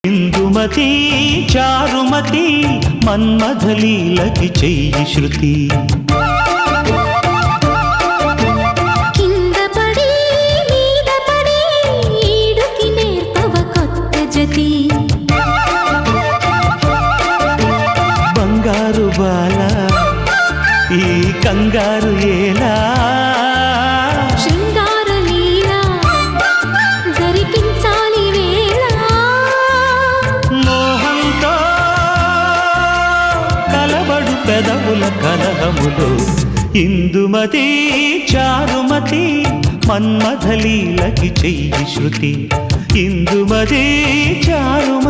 ఇందుమతి చారుమతి మన్మథలీలకి చెయ్యి శృతి కింద పడి మీద పడి ఈడుకి నేర్పవ కొత్త జతి బంగారు బాల ఈ కంగారు ఏలా శృంగార లీల జరిపించాలి వేళ మోహంతో కలబడు పెదవుల కలహములు ఇందుమతి చారుమతి మన్మథలీలకి చెయ్యి శృతి ఇందుమతి చారుమతి